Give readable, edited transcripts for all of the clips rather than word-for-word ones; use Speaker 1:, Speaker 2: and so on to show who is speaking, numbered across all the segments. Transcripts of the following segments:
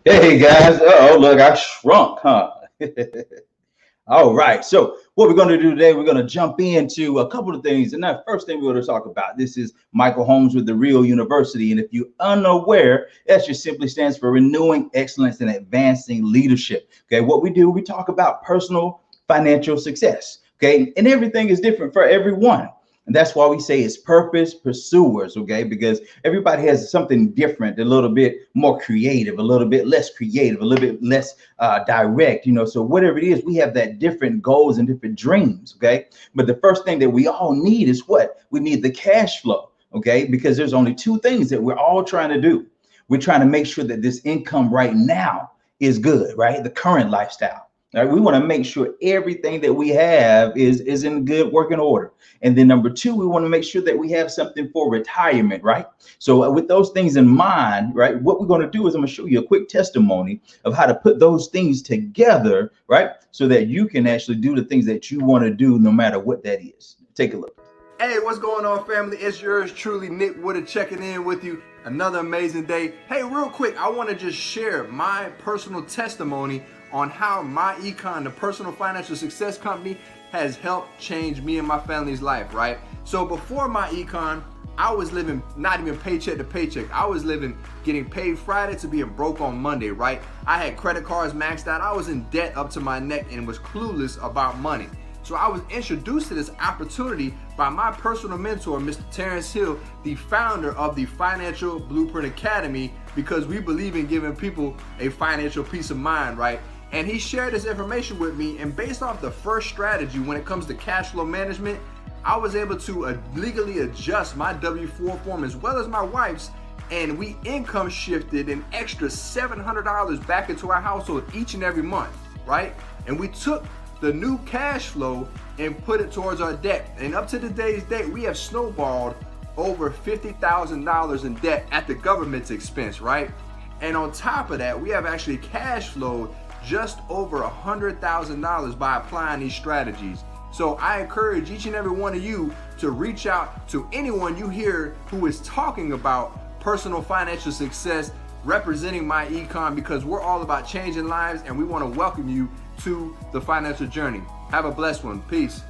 Speaker 1: Hey guys, oh look, I shrunk, huh? All right. So what we're going to do today, we're going to jump into a couple of things. And that first thing we're going to talk about, this is Michael Holmes with the Real University. And if you're unaware, that just simply stands for Renewing Excellence and Advancing Leadership. Okay. What we do, we talk about personal financial success. Okay. And everything is different for everyone. And that's why we say it's purpose pursuers, okay? Because everybody has something different, a little bit more creative, a little bit less creative, a little bit less direct, So whatever it is, we have that different goals and different dreams, okay? But the first thing that we all need is what? We need the cash flow, okay? Because there's only two things that we're all trying to do. We're trying to make sure that this income right now is good, right? The current lifestyle. All right, we want to make sure everything that we have is in good working order. And then number two, we want to make sure that we have something for retirement, right? So with those things in mind, right, what we're going to do is I'm going to show you a quick testimony of how to put those things together, right? So that you can actually do the things that you want to do no matter what that is. Take a look.
Speaker 2: Hey, what's going on, family? It's yours truly, Nick Woodard, checking in with you. Another amazing day. Hey, real quick, I want to just share my personal testimony on how my econ, the personal financial success company, has helped change me and my family's life, right? So before my econ, I was living not even paycheck to paycheck. I was living getting paid Friday to being broke on Monday, right? I had credit cards maxed out. I was in debt up to my neck and was clueless about money. So I was introduced to this opportunity by my personal mentor, Mr. Terrence Hill, the founder of the Financial Blueprint Academy, because we believe in giving people a financial peace of mind, right? And he shared this information with me, and based off the first strategy when it comes to cash flow management, I was able to legally adjust my W-4 form as well as my wife's, and we income shifted an extra $700 back into our household each and every month, right? And we took the new cash flow and put it towards our debt. And up to today's date, we have snowballed over $50,000 in debt at the government's expense, right? And on top of that, we have actually cash flowed just over $100,000 by applying these strategies. So I encourage each and every one of you to reach out to anyone you hear who is talking about personal financial success, representing my econ, because we're all about changing lives and we want to welcome you to the financial journey. Have a blessed one. Peace.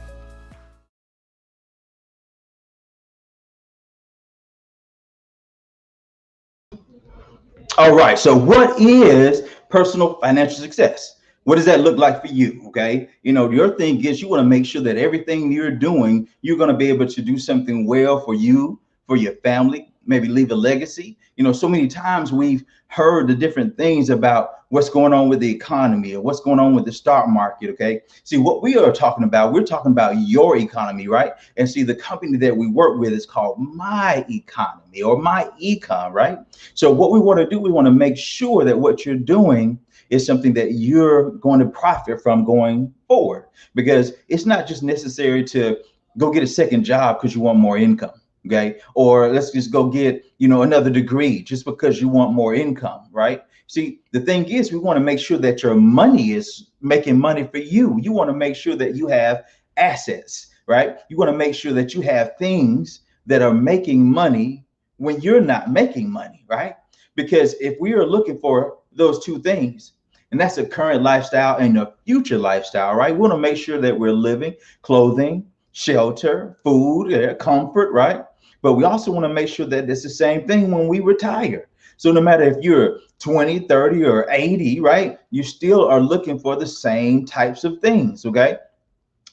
Speaker 1: All right. So what is personal financial success? What does that look like for you? Okay. Your thing is you want to make sure that everything you're doing, you're going to be able to do something well for you, for your family, maybe leave a legacy. So many times we've heard the different things about what's going on with the economy or what's going on with the stock market. Okay. See, what we are talking about, we're talking about your economy, right? And see, the company that we work with is called My Economy or My Econ, right? So what we want to do, we want to make sure that what you're doing is something that you're going to profit from going forward, because it's not just necessary to go get a second job because you want more income. Okay. Or let's just go get, another degree just because you want more income, right? See, the thing is, we want to make sure that your money is making money for you. You want to make sure that you have assets, right? You want to make sure that you have things that are making money when you're not making money, right? Because if we are looking for those two things, and that's a current lifestyle and a future lifestyle, right? We want to make sure that we're living, clothing, shelter, food, comfort, right? But we also want to make sure that it's the same thing when we retire. So no matter if you're 20, 30, or 80, right? You still are looking for the same types of things, okay?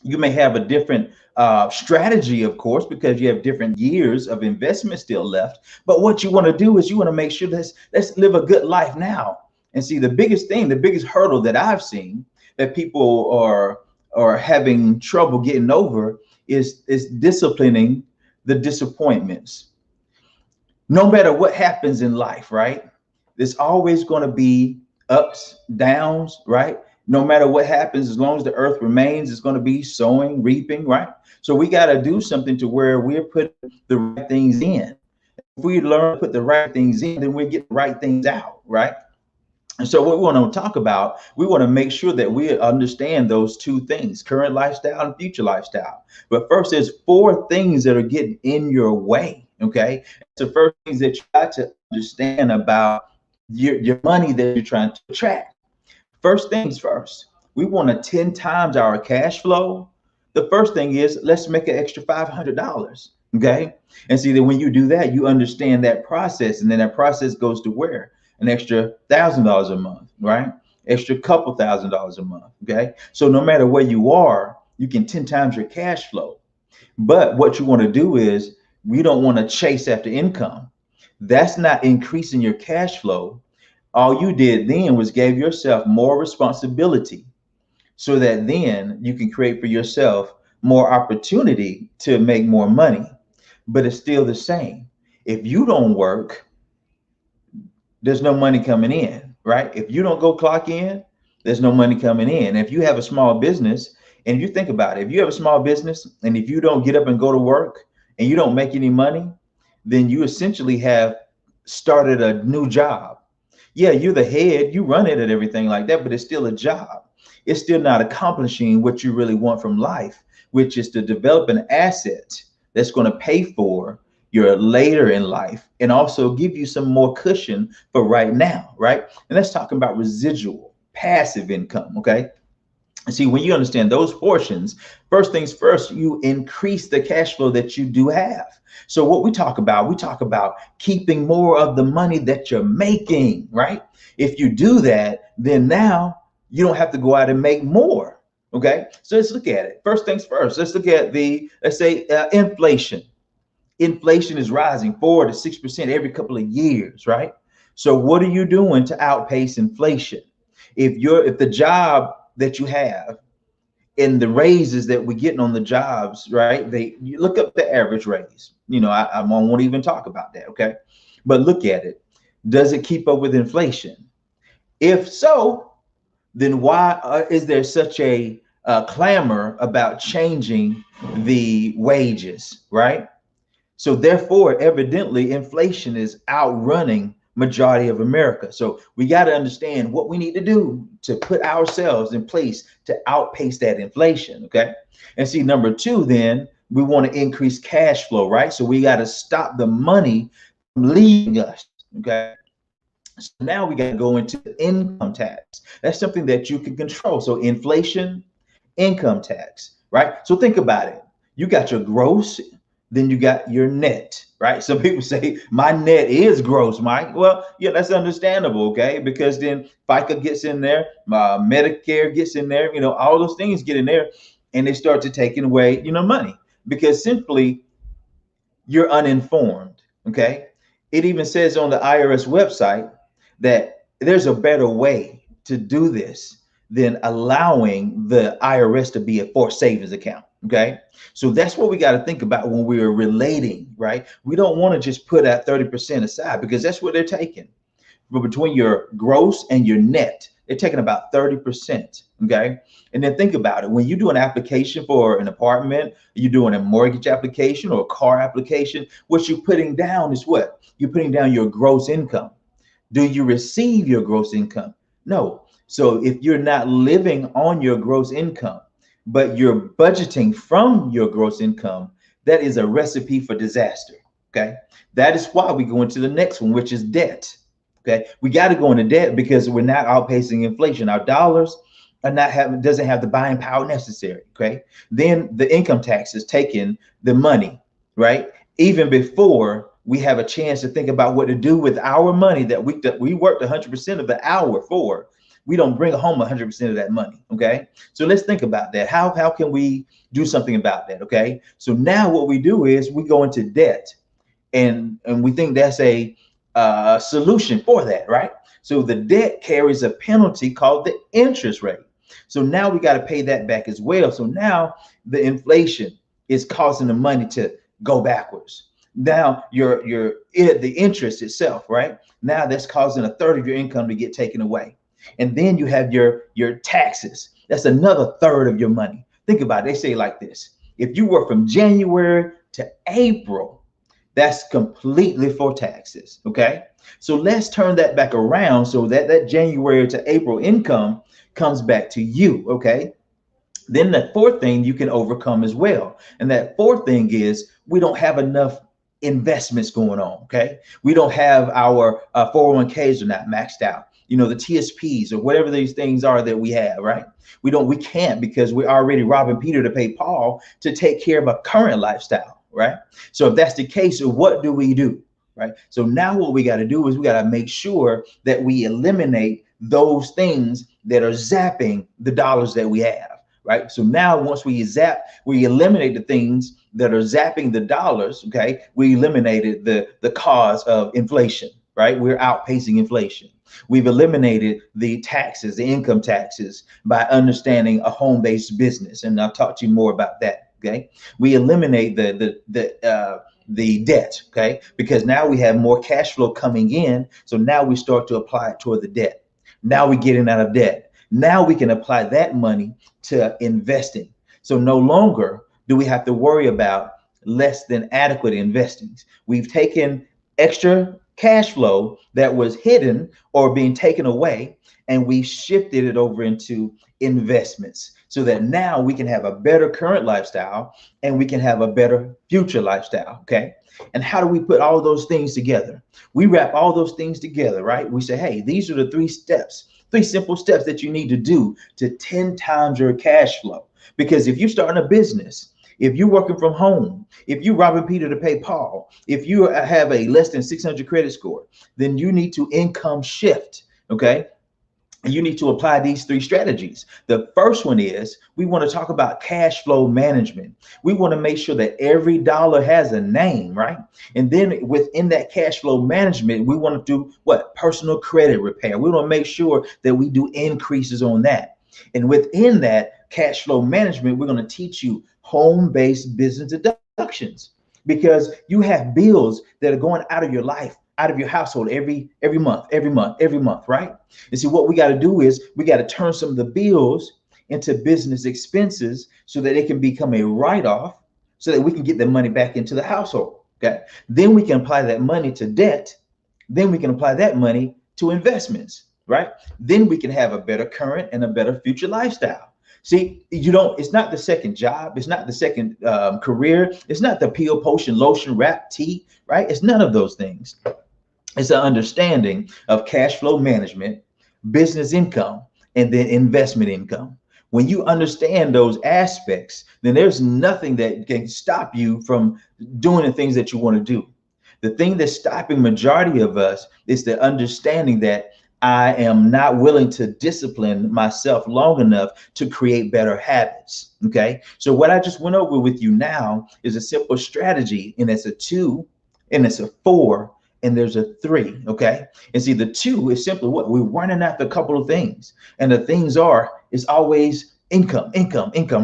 Speaker 1: You may have a different strategy, of course, because you have different years of investment still left. But what you want to do is you want to make sure let's live a good life now. And see, the biggest thing, the biggest hurdle that I've seen that people are having trouble getting over is disciplining the disappointments. No matter what happens in life, right? There's always going to be ups, downs, right? No matter what happens, as long as the earth remains, it's going to be sowing, reaping, right? So we got to do something to where we're putting the right things in. If we learn to put the right things in, then we get the right things out, right? And so what we want to talk about, we want to make sure that we understand those two things, current lifestyle and future lifestyle. But first, there's four things that are getting in your way, okay? So first things that you got to understand about your money that you're trying to attract. First things first, we want to 10 times our cash flow. The first thing is let's make an extra $500. Okay. And see that when you do that, you understand that process. And then that process goes to where? An extra $1,000 a month, right? Extra couple $1,000 a month. Okay. So no matter where you are, you can 10 times your cash flow. But what you want to do is we don't want to chase after income. That's not increasing your cash flow. All you did then was gave yourself more responsibility so that then you can create for yourself more opportunity to make more money. But it's still the same. If you don't work, there's no money coming in, right? If you don't go clock in, there's no money coming in. If you have a small business, and you think about it, if you have a small business and if you don't get up and go to work and you don't make any money, then you essentially have started a new job. Yeah, you're the head, you run it and everything like that, but it's still a job. It's still not accomplishing what you really want from life, which is to develop an asset that's going to pay for your later in life and also give you some more cushion for right now, right? And let's talk about residual passive income, okay? See, when you understand those portions, first things first, you increase the cash flow that you do have. So what we talk about keeping more of the money that you're making, right? If you do that, then now you don't have to go out and make more. Okay. So let's look at it. First things first, let's look at let's say inflation. Inflation is rising 4 to 6% every couple of years, right? So what are you doing to outpace inflation? If the job that you have and the raises that we're getting on the jobs, right? You look up the average raise. I won't even talk about that, okay? But look at it. Does it keep up with inflation? If so, then why is there such a clamor about changing the wages, right? So therefore, evidently, inflation is outrunning majority of America. So we got to understand what we need to do to put ourselves in place to outpace that inflation. Okay. And see, number two, then we want to increase cash flow, right? So we got to stop the money from leaving us. Okay. So now we got to go into income tax. That's something that you can control. So inflation, income tax, right? So think about it. You got your gross, then you got your net, right? Some people say my net is gross, Mike. Well, yeah, that's understandable, okay? Because then FICA gets in there, Medicare gets in there, all those things get in there and they start to taking away, money because simply you're uninformed, okay? It even says on the IRS website that there's a better way to do this than allowing the IRS to be a forced savings account. Okay. So that's what we got to think about when we're relating, right? We don't want to just put that 30% aside because that's what they're taking. But between your gross and your net, they're taking about 30%. Okay. And then think about it. When you do an application for an apartment, you're doing a mortgage application or a car application, what you're putting down is what? You're putting down your gross income. Do you receive your gross income? No. So if you're not living on your gross income, but you're budgeting from your gross income, that is a recipe for disaster. Okay. That is why we go into the next one, which is debt. Okay. We got to go into debt because we're not outpacing inflation. Our dollars are doesn't have the buying power necessary. Okay. Then the income tax is taking the money, right? Even before we have a chance to think about what to do with our money that we worked 100% of the hour for. We don't bring home 100% of that money. Okay. So let's think about that. How can we do something about that? Okay. So now what we do is we go into debt and we think that's a solution for that. Right. So the debt carries a penalty called the interest rate. So now we got to pay that back as well. So now the inflation is causing the money to go backwards. Now the interest itself, right? Now that's causing a third of your income to get taken away. And then you have your taxes. That's another third of your money. Think about it. They say like this. If you work from January to April, that's completely for taxes. Okay. So let's turn that back around so that January to April income comes back to you. Okay. Then the fourth thing you can overcome as well. And that fourth thing is we don't have enough investments going on. Okay. We don't have our 401ks are not maxed out. The TSPs or whatever these things are that we have, right? We can't, because we're already robbing Peter to pay Paul to take care of a current lifestyle, right? So if that's the case, what do we do? Right. So now what we got to do is we got to make sure that we eliminate those things that are zapping the dollars that we have. Right. So now once we eliminate the things that are zapping the dollars. Okay. We eliminated the cause of inflation. Right. We're outpacing inflation. We've eliminated the taxes, the income taxes, by understanding a home-based business. And I'll talk to you more about that. Okay. We eliminate the debt, okay, because now we have more cash flow coming in. So now we start to apply it toward the debt. Now we're getting out of debt. Now we can apply that money to investing. So no longer do we have to worry about less than adequate investings. We've taken extra cash flow that was hidden or being taken away, and we shifted it over into investments, so that now we can have a better current lifestyle and we can have a better future lifestyle. Okay. And how do we put all those things together? We wrap all those things together, right? We say, hey, these are the 3 steps, 3 simple steps that you need to do to 10 times your cash flow. Because if you're starting a business, if you're working from home, if you're robbing Peter to pay Paul, if you have a less than 600 credit score, then you need to income shift. Okay. You need to apply these 3 strategies. The first one is we want to talk about cash flow management. We want to make sure that every dollar has a name, right? And then within that cash flow management, we want to do what? Personal credit repair. We want to make sure that we do increases on that. And within that cash flow management, we're going to teach you home-based business deductions, because you have bills that are going out of your life, out of your household every month, right? And see, what we got to do is we got to turn some of the bills into business expenses so that it can become a write-off, so that we can get the money back into the household. Okay. Then we can apply that money to debt. Then we can apply that money to investments, right? Then we can have a better current and a better future lifestyle. See, it's not the second job. It's not the second career. It's not the peel, potion, lotion, wrap, tea, right? It's none of those things. It's an understanding of cash flow management, business income, and then investment income. When you understand those aspects, then there's nothing that can stop you from doing the things that you want to do. The thing that's stopping majority of us is the understanding that I am not willing to discipline myself long enough to create better habits. Okay. So what I just went over with you now is a simple strategy, and it's a 2, and it's a 4, and there's a 3. Okay. And see, the 2 is simply what we're running after a couple of things. And the things is always income,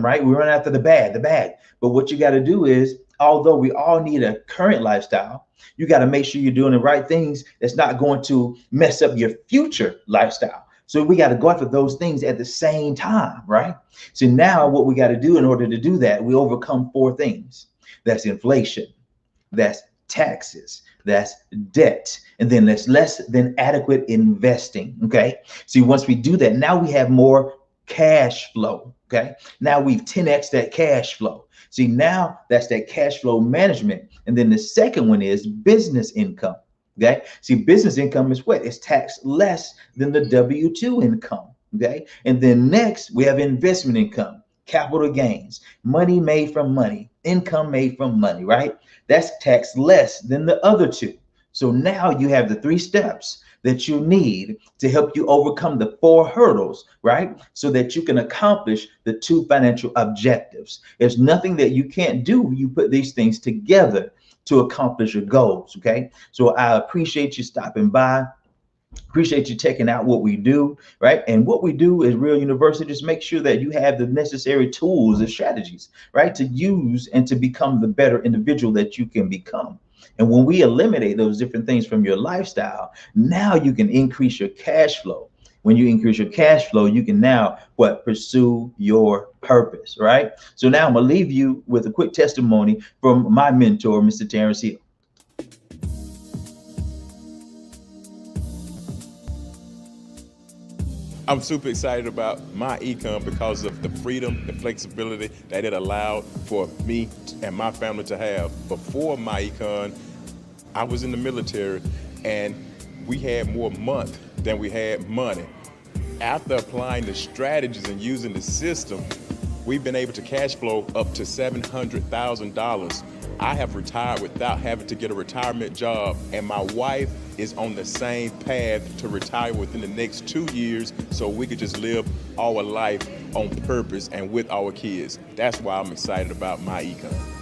Speaker 1: right? We run after the bag. But what you got to do is, although we all need a current lifestyle, you got to make sure you're doing the right things that's not going to mess up your future lifestyle. So we got to go after those things at the same time, right? So now what we got to do in order to do that, we overcome 4 things. That's inflation, that's taxes, that's debt, and then that's less than adequate investing. Okay. See, once we do that, now we have more cash flow. Okay. Now we've 10x that cash flow. See, now that's that cash flow management. And then the second one is business income. Okay. See, business income is what? It's taxed less than the W-2 income. Okay. And then next we have investment income, capital gains, money made from money, income made from money, right? That's taxed less than the other 2. So now you have the 3 steps that you need to help you overcome the 4 hurdles, right? So that you can accomplish the 2 financial objectives. There's nothing that you can't do when you put these things together to accomplish your goals, okay? So I appreciate you stopping by. Appreciate you checking out what we do, right? And what we do is Real University. Just make sure that you have the necessary tools and strategies, right, to use and to become the better individual that you can become. And when we eliminate those different things from your lifestyle, now you can increase your cash flow. When you increase your cash flow, you can now pursue your purpose, right? So now I'm gonna leave you with a quick testimony from my mentor, Mr. Terrence Hill.
Speaker 3: I'm super excited about my econ because of the freedom, the flexibility that it allowed for me and my family to have. Before my econ, I was in the military and we had more month than we had money. After applying the strategies and using the system, we've been able to cash flow up to $700,000. I have retired without having to get a retirement job, and my wife is on the same path to retire within the next 2 years so we could just live our life on purpose and with our kids. That's why I'm excited about my econ.